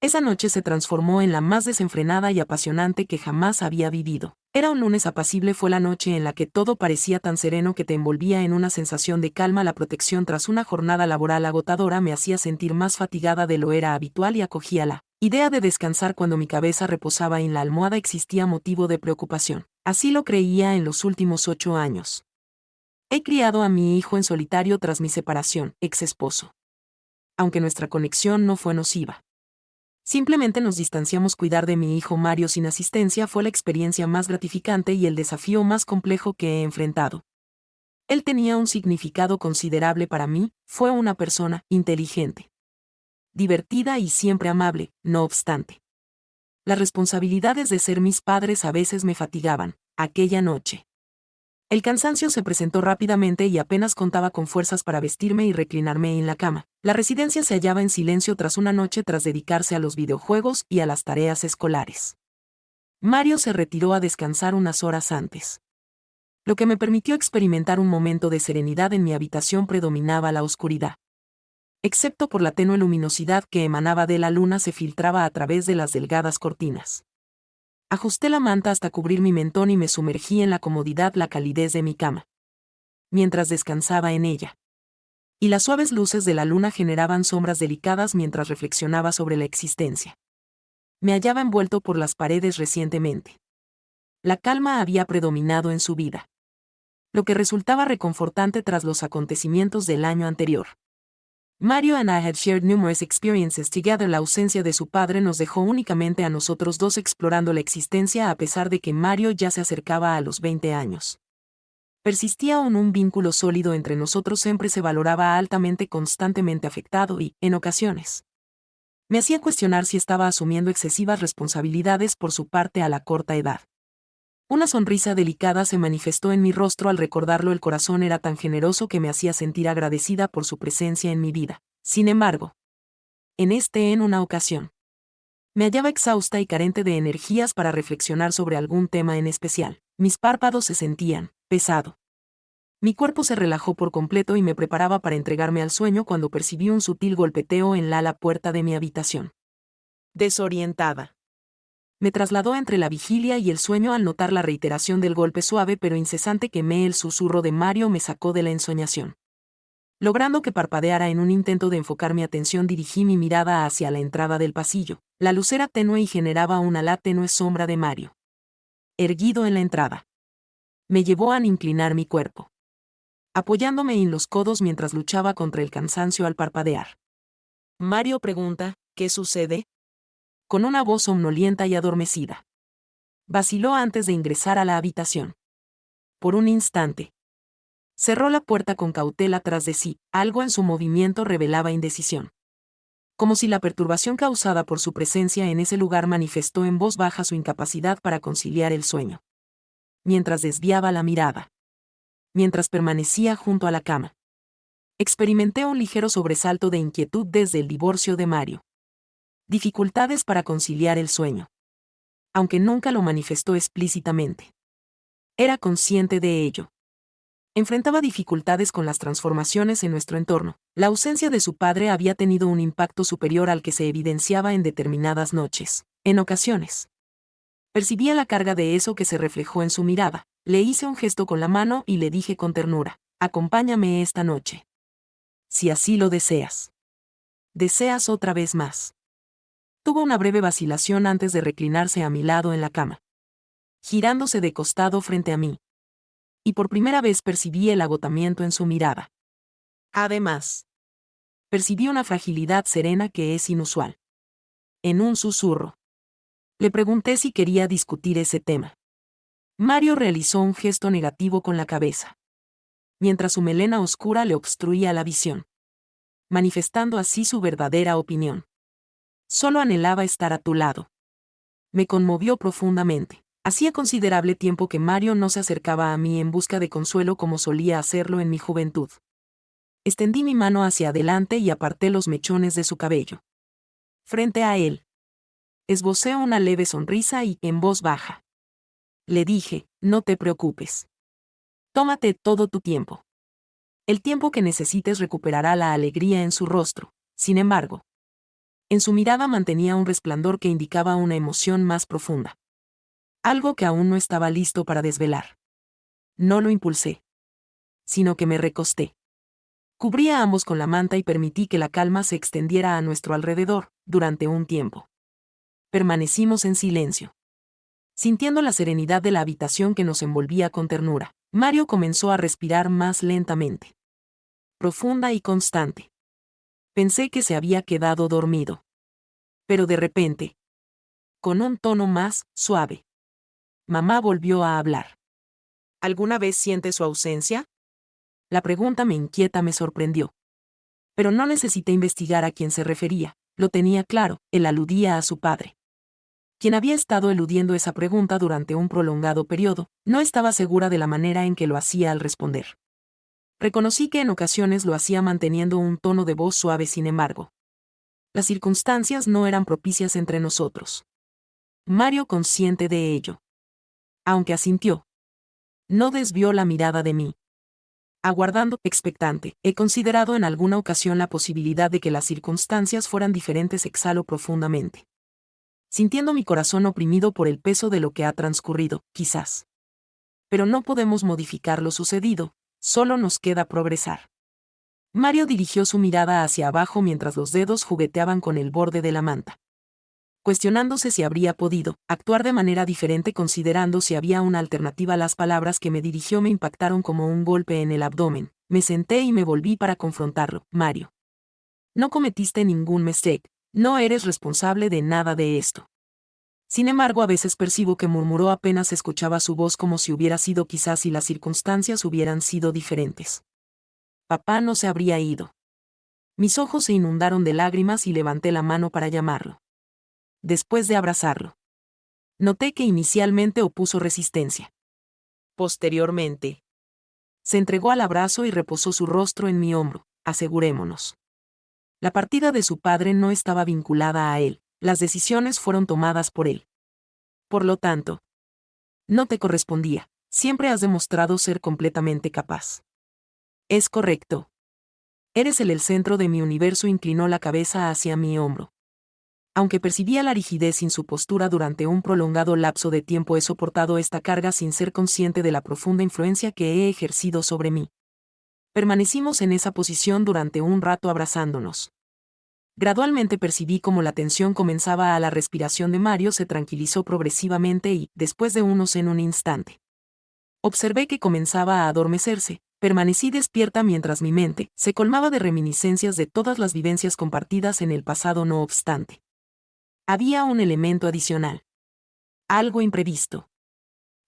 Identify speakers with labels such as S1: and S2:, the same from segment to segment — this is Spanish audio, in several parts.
S1: Esa noche se transformó en la más desenfrenada y apasionante que jamás había vivido. Era un lunes apacible, fue la noche en la que todo parecía tan sereno que te envolvía en una sensación de calma. La protección tras una jornada laboral agotadora me hacía sentir más fatigada de lo era habitual y acogía la idea de descansar cuando mi cabeza reposaba en la almohada. Existía motivo de preocupación. Así lo creía en los últimos 8 años. He criado a mi hijo en solitario tras mi separación, ex esposo. Aunque nuestra conexión no fue nociva. Simplemente nos distanciamos. Cuidar de mi hijo Mario sin asistencia fue la experiencia más gratificante y el desafío más complejo que he enfrentado. Él tenía un significado considerable para mí, fue una persona inteligente, divertida y siempre amable. No obstante, las responsabilidades de ser mis padres a veces me fatigaban. Aquella noche, el cansancio se presentó rápidamente y apenas contaba con fuerzas para vestirme y reclinarme en la cama. La residencia se hallaba en silencio tras una noche tras dedicarse a los videojuegos y a las tareas escolares. Mario se retiró a descansar unas horas antes, lo que me permitió experimentar un momento de serenidad. En mi habitación predominaba la oscuridad. Excepto por la tenue luminosidad que emanaba de la luna, se filtraba a través de las delgadas cortinas. Ajusté la manta hasta cubrir mi mentón y me sumergí en la comodidad, la calidez de mi cama, mientras descansaba en ella. Y las suaves luces de la luna generaban sombras delicadas mientras reflexionaba sobre la existencia. Me hallaba envuelto por las paredes recientemente. La calma había predominado en su vida, lo que resultaba reconfortante tras los acontecimientos del año anterior. Mario and I had shared numerous experiences together. La ausencia de su padre nos dejó únicamente a nosotros dos explorando la existencia. A pesar de que Mario ya se acercaba a los 20 años, persistía aún un vínculo sólido entre nosotros. Siempre se valoraba altamente, constantemente afectado y, en ocasiones, me hacía cuestionar si estaba asumiendo excesivas responsabilidades por su parte a la corta edad. Una sonrisa delicada se manifestó en mi rostro al recordarlo. El corazón era tan generoso que me hacía sentir agradecida por su presencia en mi vida. Sin embargo, en una ocasión, me hallaba exhausta y carente de energías para reflexionar sobre algún tema en especial. Mis párpados se sentían pesado. Mi cuerpo se relajó por completo y me preparaba para entregarme al sueño cuando percibí un sutil golpeteo en la ala puerta de mi habitación. Desorientada, me trasladó entre la vigilia y el sueño al notar la reiteración del golpe suave pero incesante que el susurro de Mario me sacó de la ensoñación. Logrando que parpadeara en un intento de enfocar mi atención, dirigí mi mirada hacia la entrada del pasillo. La luz era tenue y generaba una tenue sombra de Mario, erguido en la entrada. Me llevó a inclinar mi cuerpo, apoyándome en los codos mientras luchaba contra el cansancio al parpadear. Mario pregunta, ¿qué sucede? Con una voz somnolienta y adormecida. Vaciló antes de ingresar a la habitación. Por un instante, cerró la puerta con cautela tras de sí. Algo en su movimiento revelaba indecisión. Como si la perturbación causada por su presencia en ese lugar manifestó en voz baja su incapacidad para conciliar el sueño. Mientras desviaba la mirada, mientras permanecía junto a la cama, experimenté un ligero sobresalto de inquietud desde el divorcio de Mario. Dificultades para conciliar el sueño. Aunque nunca lo manifestó explícitamente, era consciente de ello. Enfrentaba dificultades con las transformaciones en nuestro entorno. La ausencia de su padre había tenido un impacto superior al que se evidenciaba en determinadas noches. En ocasiones, percibía la carga de eso que se reflejó en su mirada. Le hice un gesto con la mano y le dije con ternura, acompáñame esta noche. Si así lo deseas. ¿Deseas otra vez más? Tuvo una breve vacilación antes de reclinarse a mi lado en la cama, girándose de costado frente a mí. Y por primera vez percibí el agotamiento en su mirada. Además, percibí una fragilidad serena que es inusual. En un susurro, le pregunté si quería discutir ese tema. Mario realizó un gesto negativo con la cabeza, mientras su melena oscura le obstruía la visión, manifestando así su verdadera opinión. Solo anhelaba estar a tu lado. Me conmovió profundamente. Hacía considerable tiempo que Mario no se acercaba a mí en busca de consuelo como solía hacerlo en mi juventud. Extendí mi mano hacia adelante y aparté los mechones de su cabello. Frente a él, esbocé una leve sonrisa y, en voz baja, le dije, no te preocupes. Tómate todo tu tiempo. El tiempo que necesites recuperará la alegría en su rostro. Sin embargo, En su mirada mantenía un resplandor que indicaba una emoción más profunda. Algo que aún no estaba listo para desvelar. No lo impulsé, sino que me recosté. Cubrí a ambos con la manta y permití que la calma se extendiera a nuestro alrededor, durante un tiempo. Permanecimos en silencio. Sintiendo la serenidad de la habitación que nos envolvía con ternura, Mario comenzó a respirar más lentamente. Profunda y constante. Pensé que se había quedado dormido. Pero de repente, con un tono más suave, mamá volvió a hablar. ¿Alguna vez siente su ausencia? La pregunta me sorprendió. Pero no necesité investigar a quién se refería, lo tenía claro, él aludía a su padre. Quien había estado eludiendo esa pregunta durante un prolongado periodo, no estaba segura de la manera en que lo hacía al responder. Reconocí que en ocasiones lo hacía manteniendo un tono de voz suave, sin embargo. Las circunstancias no eran propicias entre nosotros. Mario, consciente de ello, aunque asintió, no desvió la mirada de mí. Aguardando, expectante, he considerado en alguna ocasión la posibilidad de que las circunstancias fueran diferentes. Exhaló profundamente. Sintiendo mi corazón oprimido por el peso de lo que ha transcurrido, quizás. Pero no podemos modificar lo sucedido, solo nos queda progresar. Mario dirigió su mirada hacia abajo mientras los dedos jugueteaban con el borde de la manta. Cuestionándose si habría podido actuar de manera diferente, considerando si había una alternativa. Las palabras que me dirigió me impactaron como un golpe en el abdomen. Me senté y me volví para confrontarlo. Mario. No cometiste ningún mistake, no eres responsable de nada de esto. Sin embargo, a veces percibo que murmuró apenas escuchaba su voz, como si hubiera sido quizás si las circunstancias hubieran sido diferentes. Papá no se habría ido. Mis ojos se inundaron de lágrimas y levanté la mano para llamarlo. Después de abrazarlo, noté que inicialmente opuso resistencia. Posteriormente, se entregó al abrazo y reposó su rostro en mi hombro. Asegurémonos. La partida de su padre no estaba vinculada a él, las decisiones fueron tomadas por él. Por lo tanto, no te correspondía, siempre has demostrado ser completamente capaz. Es correcto. Eres el centro de mi universo. Inclinó la cabeza hacia mi hombro. Aunque percibía la rigidez en su postura durante un prolongado lapso de tiempo, he soportado esta carga sin ser consciente de la profunda influencia que he ejercido sobre mí. Permanecimos en esa posición durante un rato abrazándonos. Gradualmente percibí cómo la tensión comenzaba. La respiración de Mario se tranquilizó progresivamente y, después de un instante, observé que comenzaba a adormecerse. Permanecí despierta mientras mi mente se colmaba de reminiscencias de todas las vivencias compartidas en el pasado. No obstante, había un elemento adicional. Algo imprevisto.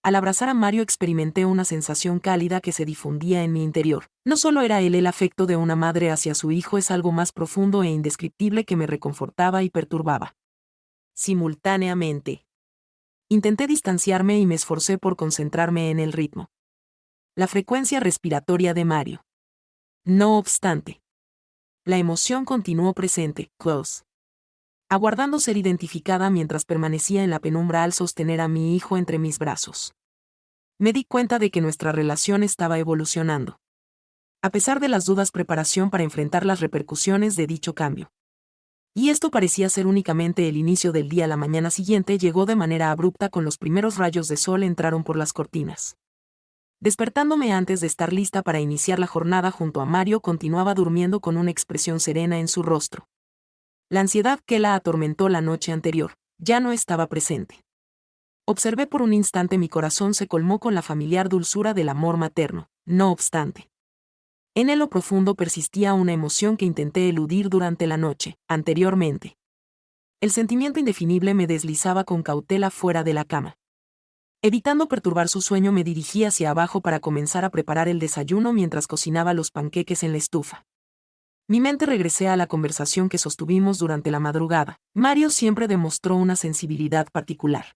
S1: Al abrazar a Mario experimenté una sensación cálida que se difundía en mi interior. No solo era él el afecto de una madre hacia su hijo, es algo más profundo e indescriptible que me reconfortaba y perturbaba. Simultáneamente, intenté distanciarme y me esforcé por concentrarme en el ritmo. La frecuencia respiratoria de Mario. No obstante, la emoción continuó presente, close. Aguardando ser identificada mientras permanecía en la penumbra al sostener a mi hijo entre mis brazos. Me di cuenta de que nuestra relación estaba evolucionando. A pesar de las dudas, preparación para enfrentar las repercusiones de dicho cambio. Y esto parecía ser únicamente el inicio del día. La mañana siguiente llegó de manera abrupta. Con los primeros rayos de sol entraron por las cortinas. Despertándome antes de estar lista para iniciar la jornada junto a Mario, continuaba durmiendo con una expresión serena en su rostro. La ansiedad que la atormentó la noche anterior ya no estaba presente. Observé por un instante. Mi corazón se colmó con la familiar dulzura del amor materno. No obstante, en lo profundo persistía una emoción que intenté eludir durante la noche anteriormente. El sentimiento indefinible me deslizaba con cautela fuera de la cama. Evitando perturbar su sueño, me dirigí hacia abajo para comenzar a preparar el desayuno mientras cocinaba los panqueques en la estufa. Mi mente regresé a la conversación que sostuvimos durante la madrugada. Mario siempre demostró una sensibilidad particular.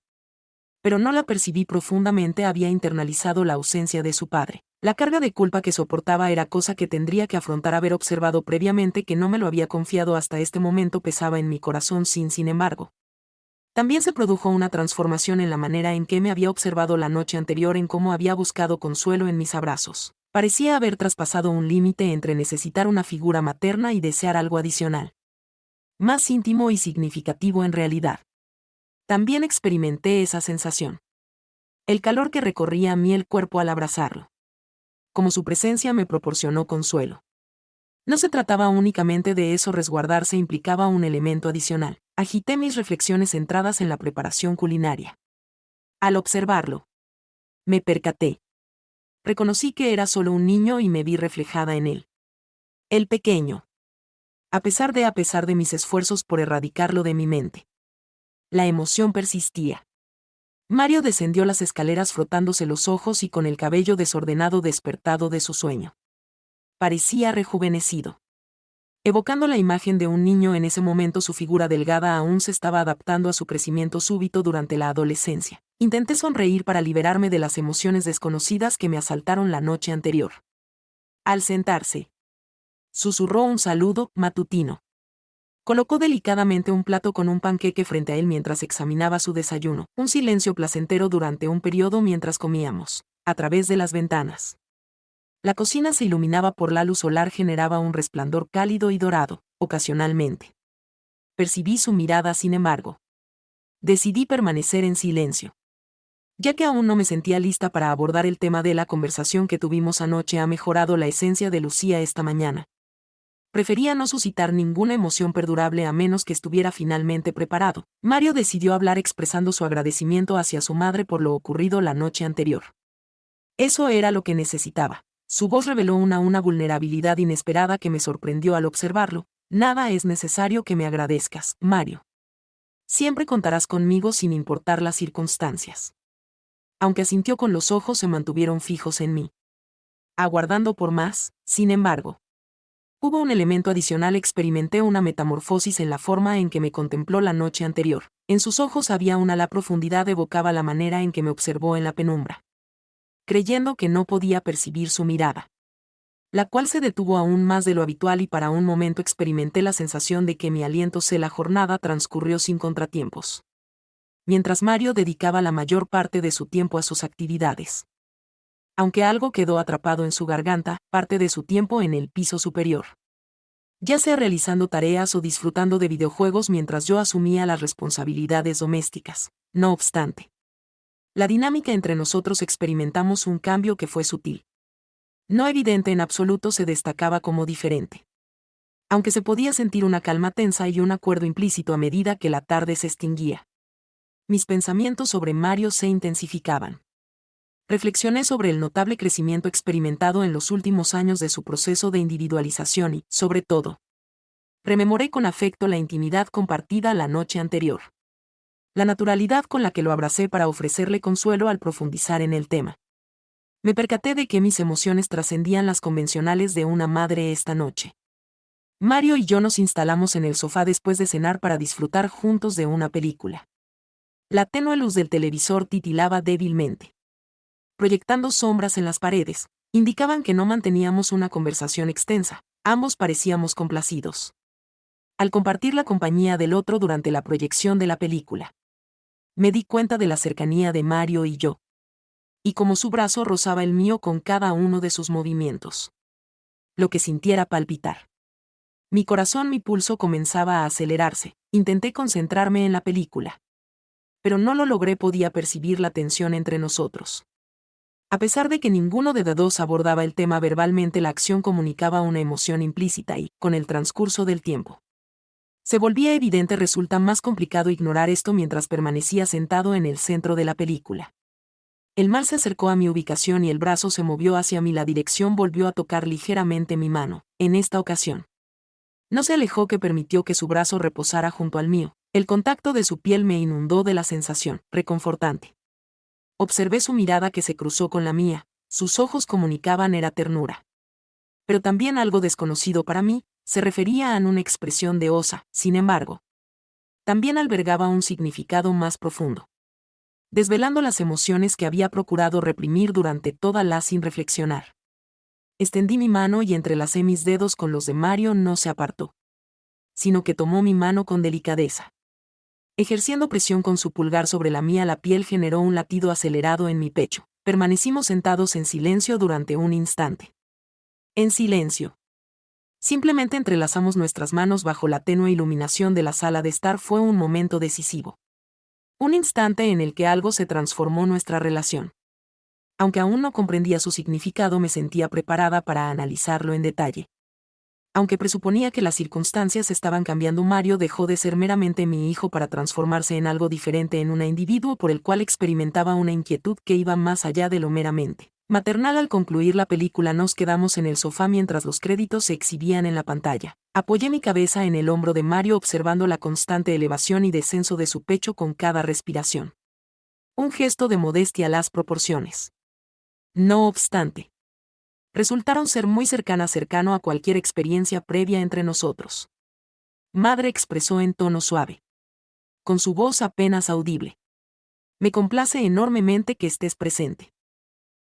S1: Pero no la percibí profundamente. Había internalizado la ausencia de su padre. La carga de culpa que soportaba era cosa que tendría que afrontar. Haber observado previamente que no me lo había confiado hasta este momento pesaba en mi corazón. Sin embargo, también se produjo una transformación en la manera en que me había observado la noche anterior, en cómo había buscado consuelo en mis abrazos. Parecía haber traspasado un límite entre necesitar una figura materna y desear algo adicional. más íntimo y significativo en realidad. También experimenté esa sensación. El calor que recorría a mí el cuerpo al abrazarlo. Como su presencia me proporcionó consuelo. No se trataba únicamente de eso, resguardarse implicaba un elemento adicional. Agité mis reflexiones centradas en la preparación culinaria. Al observarlo, me percaté. Reconocí que era solo un niño y me vi reflejada en él. El pequeño. A pesar de mis esfuerzos por erradicarlo de mi mente. La emoción persistía. Mario descendió las escaleras frotándose los ojos y con el cabello desordenado despertado de su sueño. Parecía rejuvenecido. Evocando la imagen de un niño en ese momento, su figura delgada aún se estaba adaptando a su crecimiento súbito durante la adolescencia. Intenté sonreír para liberarme de las emociones desconocidas que me asaltaron la noche anterior. Al sentarse, susurró un saludo matutino. Colocó delicadamente un plato con un panqueque frente a él mientras examinaba su desayuno. Un silencio placentero durante un periodo mientras comíamos, a través de las ventanas. La cocina se iluminaba por la luz solar, generaba un resplandor cálido y dorado, ocasionalmente. Percibí su mirada, sin embargo. Decidí permanecer en silencio. Ya que aún no me sentía lista para abordar el tema de la conversación que tuvimos anoche, ha mejorado la esencia de Lucía esta mañana. Prefería no suscitar ninguna emoción perdurable a menos que estuviera finalmente preparado. Mario decidió hablar expresando su agradecimiento hacia su madre por lo ocurrido la noche anterior. Eso era lo que necesitaba. Su voz reveló una vulnerabilidad inesperada que me sorprendió al observarlo. Nada es necesario que me agradezcas, Mario. Siempre contarás conmigo sin importar las circunstancias. Aunque asintió con los ojos, se mantuvieron fijos en mí. Aguardando por más, sin embargo. Hubo un elemento adicional, experimenté una metamorfosis en la forma en que me contempló la noche anterior. En sus ojos había la profundidad, evocaba la manera en que me observó en la penumbra. Creyendo que no podía percibir su mirada, la cual se detuvo aún más de lo habitual, y para un momento experimenté la sensación de que mi aliento. La jornada transcurrió sin contratiempos. Mientras Mario dedicaba la mayor parte de su tiempo a sus actividades. Aunque algo quedó atrapado en su garganta, parte de su tiempo en el piso superior. Ya sea realizando tareas o disfrutando de videojuegos mientras yo asumía las responsabilidades domésticas. No obstante, la dinámica entre nosotros experimentamos un cambio que fue sutil. No evidente en absoluto, se destacaba como diferente. Aunque se podía sentir una calma tensa y un acuerdo implícito a medida que la tarde se extinguía. Mis pensamientos sobre Mario se intensificaban. Reflexioné sobre el notable crecimiento experimentado en los últimos años de su proceso de individualización y, sobre todo, rememoré con afecto la intimidad compartida la noche anterior. La naturalidad con la que lo abracé para ofrecerle consuelo al profundizar en el tema. Me percaté de que mis emociones trascendían las convencionales de una madre esta noche. Mario y yo nos instalamos en el sofá después de cenar para disfrutar juntos de una película. La tenue luz del televisor titilaba débilmente, proyectando sombras en las paredes, indicaban que no manteníamos una conversación extensa. Ambos parecíamos complacidos al compartir la compañía del otro durante la proyección de la película. Me di cuenta de la cercanía de Mario y yo, y cómo su brazo rozaba el mío con cada uno de sus movimientos. Lo que sintiera palpitar. Mi corazón, mi pulso comenzaba a acelerarse. Intenté concentrarme en la película, pero no lo logré. Podía percibir la tensión entre nosotros. A pesar de que ninguno de los dos abordaba el tema verbalmente, la acción comunicaba una emoción implícita y, con el transcurso del tiempo, se volvía evidente. Resulta más complicado ignorar esto mientras permanecía sentado en el centro de la película. El mal se acercó a mi ubicación y el brazo se movió hacia mí. La dirección volvió a tocar ligeramente mi mano. En esta ocasión, no se alejó, que permitió que su brazo reposara junto al mío. El contacto de su piel me inundó de la sensación reconfortante. Observé su mirada que se cruzó con la mía. Sus ojos comunicaban era ternura, pero también algo desconocido para mí. Se refería a una expresión de osa. Sin embargo, también albergaba un significado más profundo, desvelando las emociones que había procurado reprimir durante toda la sin reflexionar. Extendí mi mano y entrelacé mis dedos con los de Mario. No se apartó, sino que tomó mi mano con delicadeza. Ejerciendo presión con su pulgar sobre la mía, la piel generó un latido acelerado en mi pecho. Permanecimos sentados en silencio durante un instante. En silencio. Simplemente entrelazamos nuestras manos bajo la tenue iluminación de la sala de estar. Fue un momento decisivo. Un instante en el que algo se transformó nuestra relación. Aunque aún no comprendía su significado, me sentía preparada para analizarlo en detalle. Aunque presuponía que las circunstancias estaban cambiando, Mario dejó de ser meramente mi hijo para transformarse en algo diferente, en un individuo por el cual experimentaba una inquietud que iba más allá de lo meramente maternal. Al concluir la película nos quedamos en el sofá mientras los créditos se exhibían en la pantalla. Apoyé mi cabeza en el hombro de Mario observando la constante elevación y descenso de su pecho con cada respiración. Un gesto de modestia a las proporciones. No obstante, resultaron ser muy cercano a cualquier experiencia previa entre nosotros. Madre, expresó en tono suave, con su voz apenas audible. Me complace enormemente que estés presente.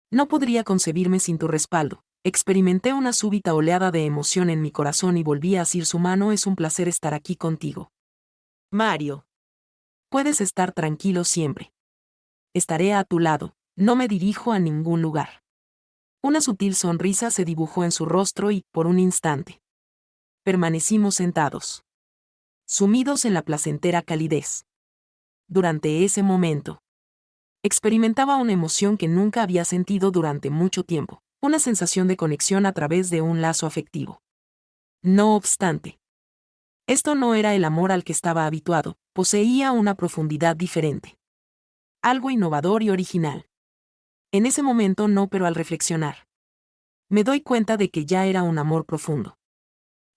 S1: No podría concebirme sin tu respaldo. Experimenté una súbita oleada de emoción en mi corazón y volví a asir su mano. Es un placer estar aquí contigo. Mario. Puedes estar tranquilo siempre. Estaré a tu lado, no me dirijo a ningún lugar. Una sutil sonrisa se dibujó en su rostro y, por un instante, permanecimos sentados, sumidos en la placentera calidez. Durante ese momento, experimentaba una emoción que nunca había sentido durante mucho tiempo, una sensación de conexión a través de un lazo afectivo. No obstante, esto no era el amor al que estaba habituado, poseía una profundidad diferente. Algo innovador y original. En ese momento no, pero al reflexionar, me doy cuenta de que ya era un amor profundo.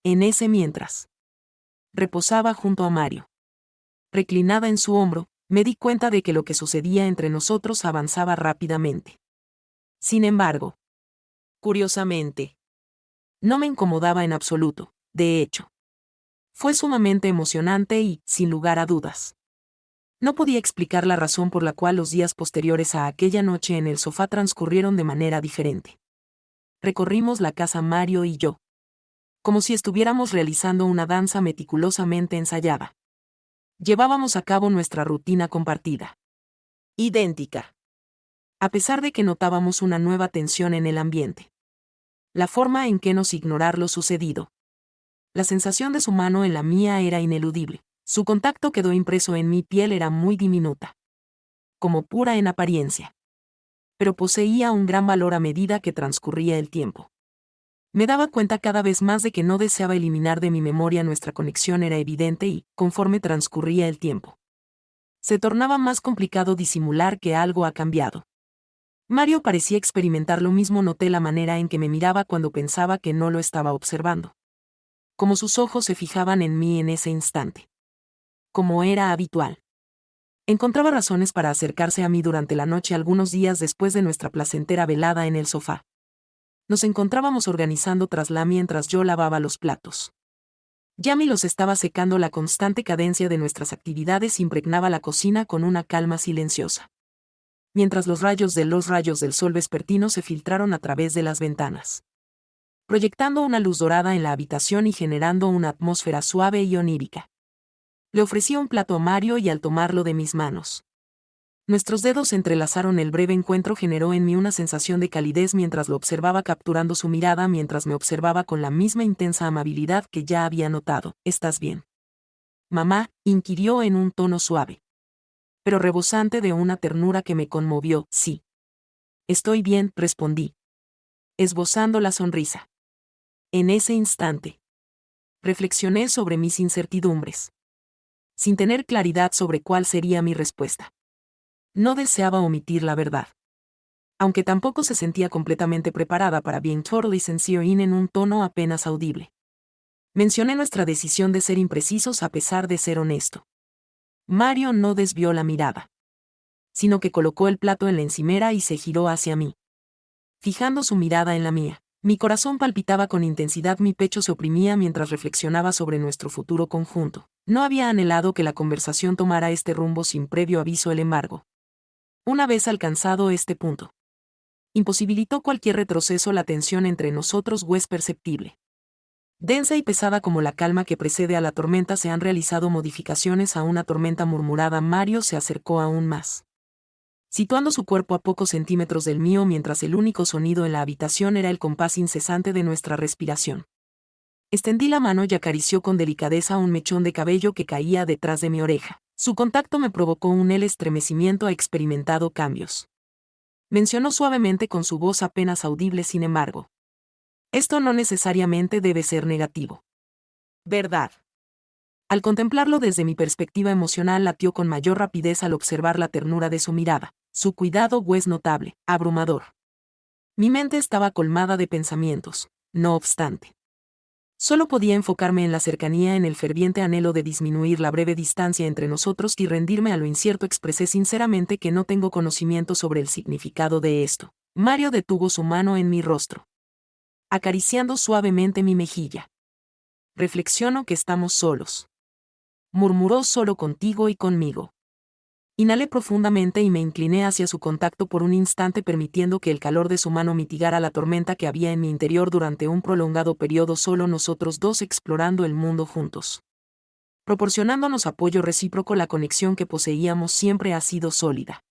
S1: En ese mientras reposaba junto a Mario, reclinada en su hombro, me di cuenta de que lo que sucedía entre nosotros avanzaba rápidamente. Sin embargo, curiosamente, no me incomodaba en absoluto. De hecho, fue sumamente emocionante y, sin lugar a dudas, no podía explicar la razón por la cual los días posteriores a aquella noche en el sofá transcurrieron de manera diferente. Recorrimos la casa Mario y yo, como si estuviéramos realizando una danza meticulosamente ensayada. Llevábamos a cabo nuestra rutina compartida. Idéntica. A pesar de que notábamos una nueva tensión en el ambiente. La forma en que nos ignorar lo sucedido. La sensación de su mano en la mía era ineludible. Su contacto quedó impreso en mi piel, era muy diminuta. Como pura en apariencia. Pero poseía un gran valor a medida que transcurría el tiempo. Me daba cuenta cada vez más de que no deseaba eliminar de mi memoria nuestra conexión. Era evidente y, conforme transcurría el tiempo, se tornaba más complicado disimular que algo ha cambiado. Mario parecía experimentar lo mismo. Noté la manera en que me miraba cuando pensaba que no lo estaba observando. Como sus ojos se fijaban en mí en ese instante. Como era habitual. Encontraba razones para acercarse a mí durante la noche, algunos días después de nuestra placentera velada en el sofá. Nos encontrábamos organizando tras mientras yo lavaba los platos. Yami los estaba secando. La constante cadencia de nuestras actividades impregnaba la cocina con una calma silenciosa. Mientras los rayos del sol vespertino se filtraron a través de las ventanas, proyectando una luz dorada en la habitación y generando una atmósfera suave y onírica. Le ofrecí un plato a Mario y al tomarlo de mis manos, nuestros dedos se entrelazaron. El breve encuentro generó en mí una sensación de calidez mientras lo observaba, capturando su mirada mientras me observaba con la misma intensa amabilidad que ya había notado. ¿Estás bien, mamá?, inquirió en un tono suave, pero rebosante de una ternura que me conmovió. Sí. Estoy bien, respondí, esbozando la sonrisa. En ese instante, reflexioné sobre mis incertidumbres, sin tener claridad sobre cuál sería mi respuesta. No deseaba omitir la verdad. Aunque tampoco se sentía completamente preparada para being totally sincere en un tono apenas audible. Mencioné nuestra decisión de ser imprecisos a pesar de ser honesto. Mario no desvió la mirada, sino que colocó el plato en la encimera y se giró hacia mí. Fijando su mirada en la mía, mi corazón palpitaba con intensidad, mi pecho se oprimía mientras reflexionaba sobre nuestro futuro conjunto. No había anhelado que la conversación tomara este rumbo sin previo aviso. El embargo, una vez alcanzado este punto, imposibilitó cualquier retroceso. La tensión entre nosotros es perceptible. Densa y pesada como la calma que precede a la tormenta. Se han realizado modificaciones a una tormenta murmurada. Mario se acercó aún más, situando su cuerpo a pocos centímetros del mío mientras el único sonido en la habitación era el compás incesante de nuestra respiración. Extendí la mano y acarició con delicadeza un mechón de cabello que caía detrás de mi oreja. Su contacto me provocó un estremecimiento experimentado cambios. Mencionó suavemente con su voz apenas audible, sin embargo. Esto no necesariamente debe ser negativo. ¿Verdad? Al contemplarlo desde mi perspectiva emocional, latió con mayor rapidez al observar la ternura de su mirada. Su cuidado es notable, abrumador. Mi mente estaba colmada de pensamientos, no obstante. Solo podía enfocarme en la cercanía, en el ferviente anhelo de disminuir la breve distancia entre nosotros y rendirme a lo incierto. Expresé sinceramente que no tengo conocimiento sobre el significado de esto. Mario detuvo su mano en mi rostro, acariciando suavemente mi mejilla. Reflexiono que estamos solos. Murmuró, solo contigo y conmigo. Inhalé profundamente y me incliné hacia su contacto por un instante, permitiendo que el calor de su mano mitigara la tormenta que había en mi interior durante un prolongado periodo, solo nosotros dos explorando el mundo juntos. Proporcionándonos apoyo recíproco, la conexión que poseíamos siempre ha sido sólida.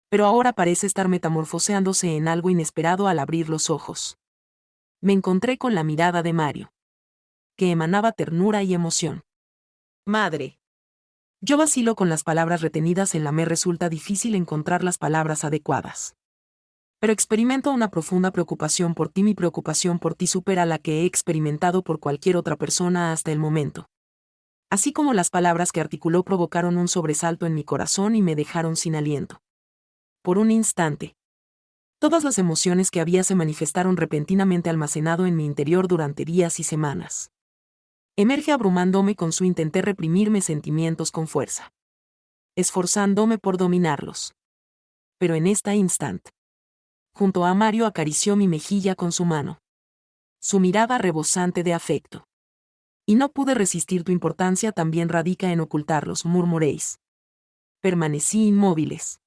S1: Pero ahora parece estar metamorfoseándose en algo inesperado al abrir los ojos. Me encontré con la mirada de Mario, que emanaba ternura y emoción. Madre. Yo vacilo con las palabras retenidas en la me resulta difícil encontrar las palabras adecuadas. Pero experimento una profunda preocupación por ti. Mi preocupación por ti supera la que he experimentado por cualquier otra persona hasta el momento. Así como las palabras que articuló provocaron un sobresalto en mi corazón y me dejaron sin aliento. Por un instante, todas las emociones que había se manifestaron repentinamente, almacenado en mi interior durante días y semanas. Emerge abrumándome con su intenté reprimir mis sentimientos con fuerza, esforzándome por dominarlos. Pero en este instante, junto a Mario, acarició mi mejilla con su mano. Su mirada rebosante de afecto. Y no pude resistir. Tu importancia también radica en ocultarlos, murmuréis. Permanecí inmóviles,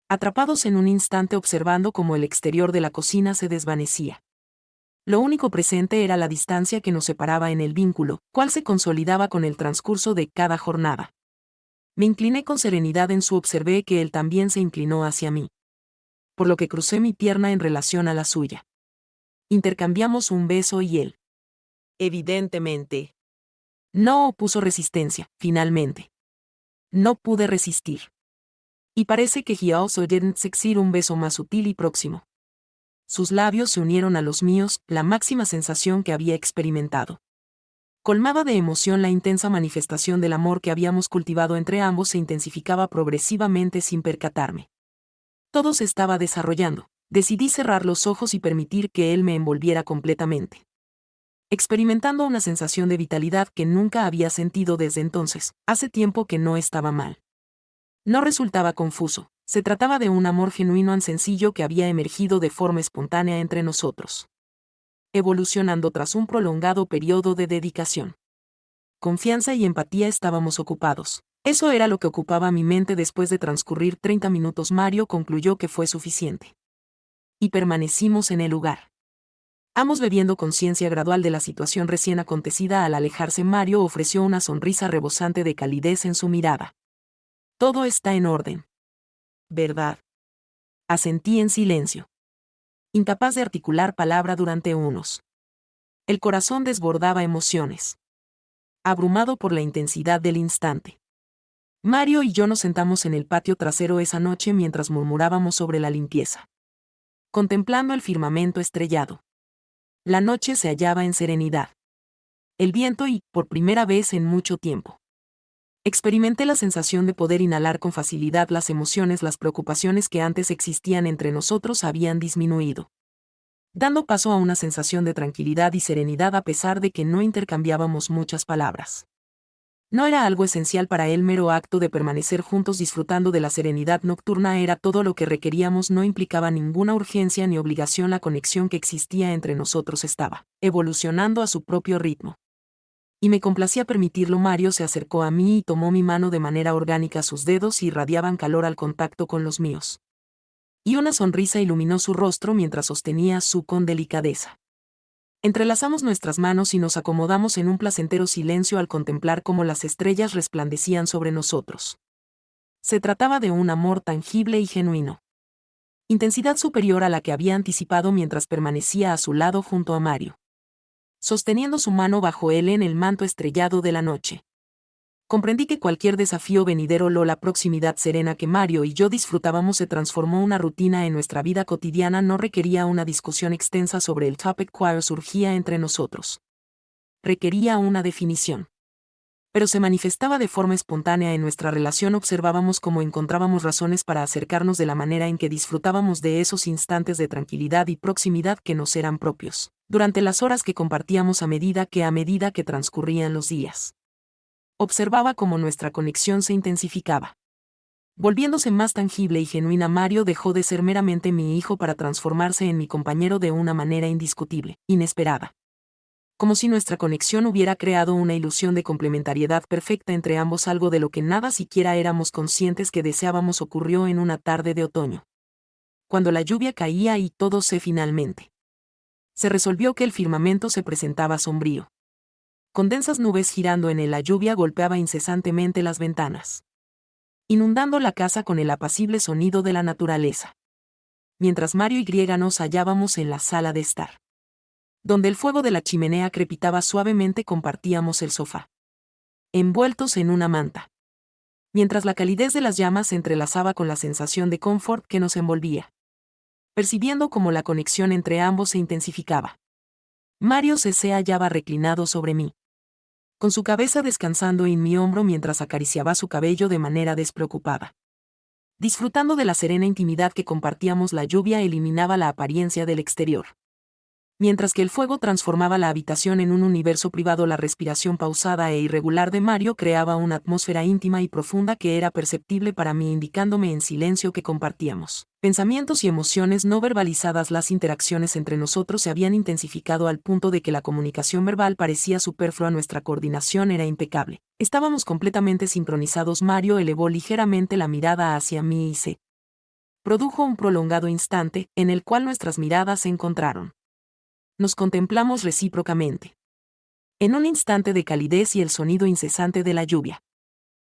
S1: atrapados en un instante, observando cómo el exterior de la cocina se desvanecía. Lo único presente era la distancia que nos separaba en el vínculo, cual se consolidaba con el transcurso de cada jornada. Me incliné con serenidad en su, observé que él también se inclinó hacia mí, por lo que crucé mi pierna en relación a la suya. Intercambiamos un beso y él, evidentemente, no opuso resistencia. Finalmente, no pude resistir. Y parece que he also didn't exigir un beso más sutil y próximo. Sus labios se unieron a los míos, la máxima sensación que había experimentado. Colmaba de emoción, la intensa manifestación del amor que habíamos cultivado entre ambos se intensificaba progresivamente sin percatarme. Todo se estaba desarrollando. Decidí cerrar los ojos y permitir que él me envolviera completamente, experimentando una sensación de vitalidad que nunca había sentido desde entonces. Hace tiempo que no estaba mal. No resultaba confuso. Se trataba de un amor genuino y sencillo que había emergido de forma espontánea entre nosotros, evolucionando tras un prolongado periodo de dedicación. Confianza y empatía. Estábamos ocupados. Eso era lo que ocupaba mi mente. Después de transcurrir 30 minutos, Mario concluyó que fue suficiente. Y permanecimos en el lugar, ambos bebiendo conciencia gradual de la situación recién acontecida. Al alejarse, Mario ofreció una sonrisa rebosante de calidez en su mirada. Todo está en orden, ¿verdad? Asentí en silencio, incapaz de articular palabra durante unos. El corazón desbordaba emociones, abrumado por la intensidad del instante. Mario y yo nos sentamos en el patio trasero esa noche mientras murmurábamos sobre la limpieza, contemplando el firmamento estrellado. La noche se hallaba en serenidad. El viento y, por primera vez en mucho tiempo, experimenté la sensación de poder inhalar con facilidad las emociones. Las preocupaciones que antes existían entre nosotros habían disminuido, dando paso a una sensación de tranquilidad y serenidad a pesar de que no intercambiábamos muchas palabras. No era algo esencial para el mero acto de permanecer juntos disfrutando de la serenidad nocturna era todo lo que requeríamos. No implicaba ninguna urgencia ni obligación. La conexión que existía entre nosotros estaba evolucionando a su propio ritmo. Y me complacía permitirlo. Mario se acercó a mí y tomó mi mano de manera orgánica. Sus dedos irradiaban calor al contacto con los míos. Y una sonrisa iluminó su rostro mientras sostenía su con delicadeza. Entrelazamos nuestras manos y nos acomodamos en un placentero silencio al contemplar cómo las estrellas resplandecían sobre nosotros. Se trataba de un amor tangible y genuino. Intensidad superior a la que había anticipado mientras permanecía a su lado junto a Mario. sosteniendo su mano bajo él en el manto estrellado de la noche. Comprendí que cualquier desafío venidero o la proximidad serena que Mario y yo disfrutábamos se transformó una rutina en nuestra vida cotidiana no requería una discusión extensa sobre el topic que surgía entre nosotros. Requería una definición. Pero se manifestaba de forma espontánea en nuestra relación. Observábamos cómo encontrábamos razones para acercarnos de la manera en que disfrutábamos de esos instantes de tranquilidad y proximidad que nos eran propios, durante las horas que compartíamos a medida que transcurrían los días. Observaba cómo nuestra conexión se intensificaba. Volviéndose más tangible y genuina, Mario dejó de ser meramente mi hijo para transformarse en mi compañero de una manera indiscutible, inesperada. Como si nuestra conexión hubiera creado una ilusión de complementariedad perfecta entre ambos, algo de lo que nada siquiera éramos conscientes que deseábamos ocurrió en una tarde de otoño. Cuando la lluvia caía y todo finalmente se resolvió, que el firmamento se presentaba sombrío. Con densas nubes girando en él, la lluvia golpeaba incesantemente las ventanas, inundando la casa con el apacible sonido de la naturaleza. Mientras Mario y nos hallábamos en la sala de estar, donde el fuego de la chimenea crepitaba suavemente, compartíamos el sofá, envueltos en una manta, mientras la calidez de las llamas se entrelazaba con la sensación de confort que nos envolvía. Percibiendo cómo la conexión entre ambos se intensificaba, Mario se hallaba reclinado sobre mí, con su cabeza descansando en mi hombro mientras acariciaba su cabello de manera despreocupada. Disfrutando de la serena intimidad que compartíamos, la lluvia eliminaba la apariencia del exterior, mientras que el fuego transformaba la habitación en un universo privado. La respiración pausada e irregular de Mario creaba una atmósfera íntima y profunda que era perceptible para mí, indicándome en silencio que compartíamos pensamientos y emociones no verbalizadas. Las interacciones entre nosotros se habían intensificado al punto de que la comunicación verbal parecía superflua. Nuestra coordinación era impecable. Estábamos completamente sincronizados. Mario elevó ligeramente la mirada hacia mí y se produjo un prolongado instante, en el cual nuestras miradas se encontraron. Nos contemplamos recíprocamente. En un instante de calidez y el sonido incesante de la lluvia,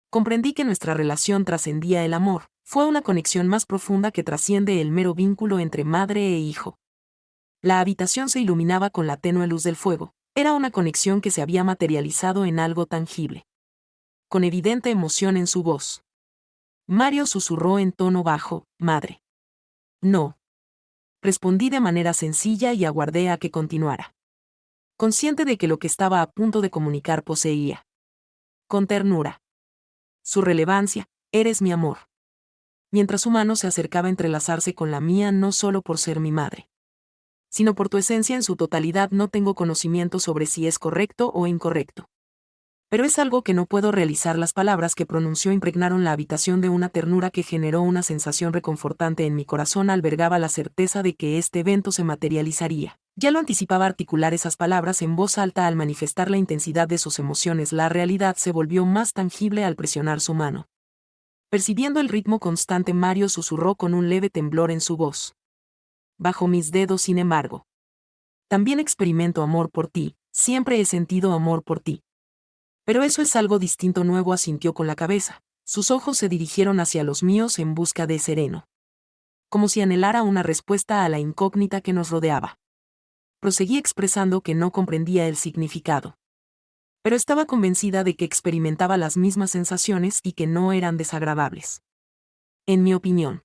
S1: comprendí que nuestra relación trascendía el amor. Fue una conexión más profunda que trasciende el mero vínculo entre madre e hijo. La habitación se iluminaba con la tenue luz del fuego. Era una conexión que se había materializado en algo tangible. Con evidente emoción en su voz, Mario susurró en tono bajo: «Madre». «No», respondí de manera sencilla y aguardé a que continuara, consciente de que lo que estaba a punto de comunicar poseía, con ternura, su relevancia. «Eres mi amor». Mientras su mano se acercaba a entrelazarse con la mía, no solo por ser mi madre, sino por tu esencia en su totalidad. No tengo conocimiento sobre si es correcto o incorrecto, pero es algo que no puedo realizar. Las palabras que pronunció impregnaron la habitación de una ternura que generó una sensación reconfortante en mi corazón. Albergaba la certeza de que este evento se materializaría. Ya lo anticipaba. Articular esas palabras en voz alta al manifestar la intensidad de sus emociones. La realidad se volvió más tangible al presionar su mano. Percibiendo el ritmo constante, Mario susurró con un leve temblor en su voz: «Bajo mis dedos, sin embargo, también experimento amor por ti. Siempre he sentido amor por ti. Pero eso es algo distinto, nuevo». Asintió con la cabeza. Sus ojos se dirigieron hacia los míos en busca de sereno, como si anhelara una respuesta a la incógnita que nos rodeaba. Proseguí expresando que no comprendía el significado, pero estaba convencida de que experimentaba las mismas sensaciones y que no eran desagradables. En mi opinión,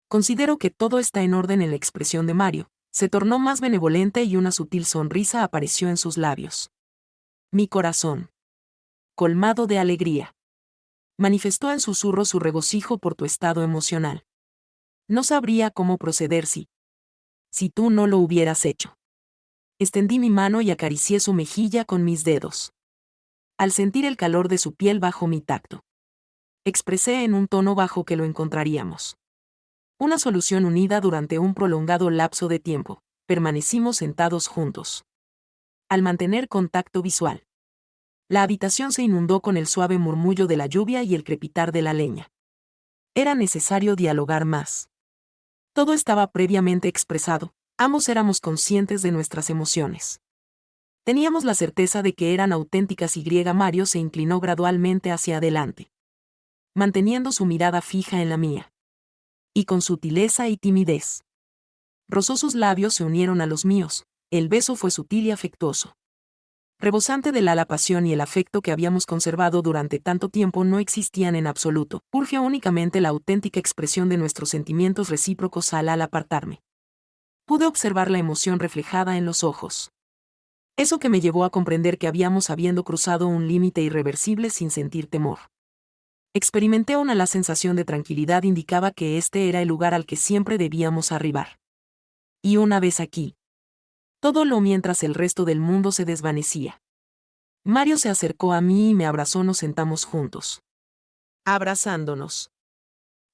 S1: considero que todo está en orden. En la expresión de Mario se tornó más benevolente y una sutil sonrisa apareció en sus labios. Mi corazón, colmado de alegría, manifestó en susurro su regocijo por tu estado emocional. No sabría cómo proceder si tú no lo hubieras hecho. Extendí mi mano y acaricié su mejilla con mis dedos. Al sentir el calor de su piel bajo mi tacto, expresé en un tono bajo que lo encontraríamos una solución unida. Durante un prolongado lapso de tiempo, permanecimos sentados juntos. Al mantener contacto visual, la habitación se inundó con el suave murmullo de la lluvia y el crepitar de la leña. Era necesario dialogar más. Todo estaba previamente expresado. Ambos éramos conscientes de nuestras emociones. Teníamos la certeza de que eran auténticas. Mario se inclinó gradualmente hacia adelante, manteniendo su mirada fija en la mía, y con sutileza y timidez rozó sus labios se unieron a los míos, El beso fue sutil y afectuoso. Rebosante de la pasión y el afecto que habíamos conservado durante tanto tiempo no existían en absoluto, urgía únicamente la auténtica expresión de nuestros sentimientos recíprocos al apartarme. Pude observar la emoción reflejada en los ojos. Eso que me llevó a comprender que habíamos habiendo cruzado un límite irreversible sin sentir temor. Experimenté la sensación de tranquilidad indicaba que este era el lugar al que siempre debíamos arribar. Y una vez aquí, todo lo mientras el resto del mundo se desvanecía. Mario se acercó a mí y me abrazó, nos sentamos juntos. Abrazándonos.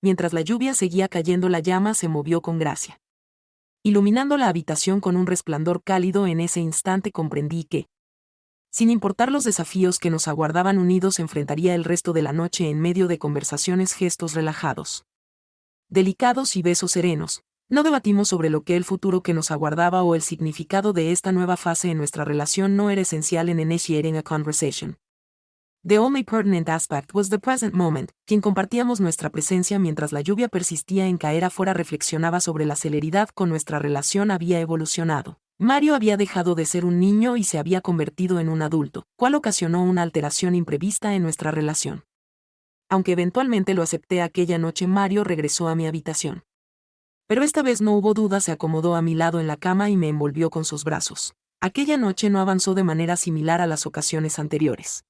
S1: Mientras la lluvia seguía cayendo, la llama se movió con gracia, iluminando la habitación con un resplandor cálido. En ese instante comprendí que, sin importar los desafíos que nos aguardaban, unidos enfrentaría el resto de la noche en medio de conversaciones, gestos relajados, delicados y besos serenos. No debatimos sobre lo que el futuro que nos aguardaba o el significado de esta nueva fase en nuestra relación no era esencial en initiating a conversation. The only pertinent aspect was the present moment. Quien compartíamos nuestra presencia mientras la lluvia persistía en caer afuera reflexionaba sobre la celeridad con nuestra relación había evolucionado. Mario había dejado de ser un niño y se había convertido en un adulto, cual ocasionó una alteración imprevista en nuestra relación. Aunque eventualmente lo acepté aquella noche, Mario regresó a mi habitación. Pero esta vez no hubo duda, se acomodó a mi lado en la cama y me envolvió con sus brazos. Aquella noche no avanzó de manera similar a las ocasiones anteriores,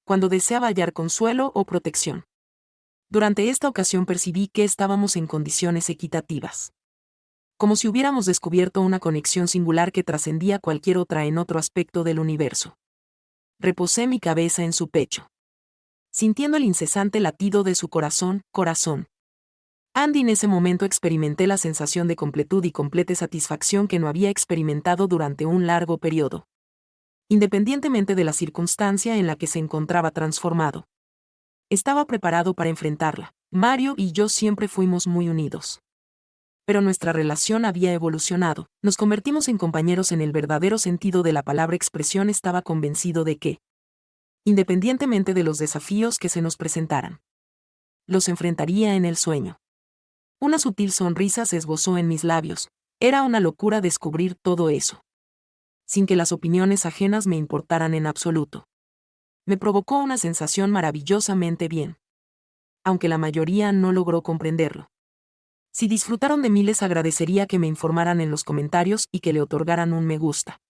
S1: cuando deseaba hallar consuelo o protección. Durante esta ocasión percibí que estábamos en condiciones equitativas. Como si hubiéramos descubierto una conexión singular que trascendía cualquier otra en otro aspecto del universo. Reposé mi cabeza en su pecho, sintiendo el incesante latido de su corazón. Andy, en ese momento experimenté la sensación de completud y completa satisfacción que no había experimentado durante un largo periodo. Independientemente de la circunstancia en la que se encontraba transformado, estaba preparado para enfrentarla. Mario y yo siempre fuimos muy unidos. Pero nuestra relación había evolucionado, nos convertimos en compañeros en el verdadero sentido de la palabra. Expresión estaba convencido de que, independientemente de los desafíos que se nos presentaran, los enfrentaría en el sueño. Una sutil sonrisa se esbozó en mis labios. Era una locura descubrir todo eso, sin que las opiniones ajenas me importaran en absoluto. Me provocó una sensación maravillosamente bien, aunque la mayoría no logró comprenderlo. Si disfrutaron de mí, les agradecería que me informaran en los comentarios y que le otorgaran un me gusta.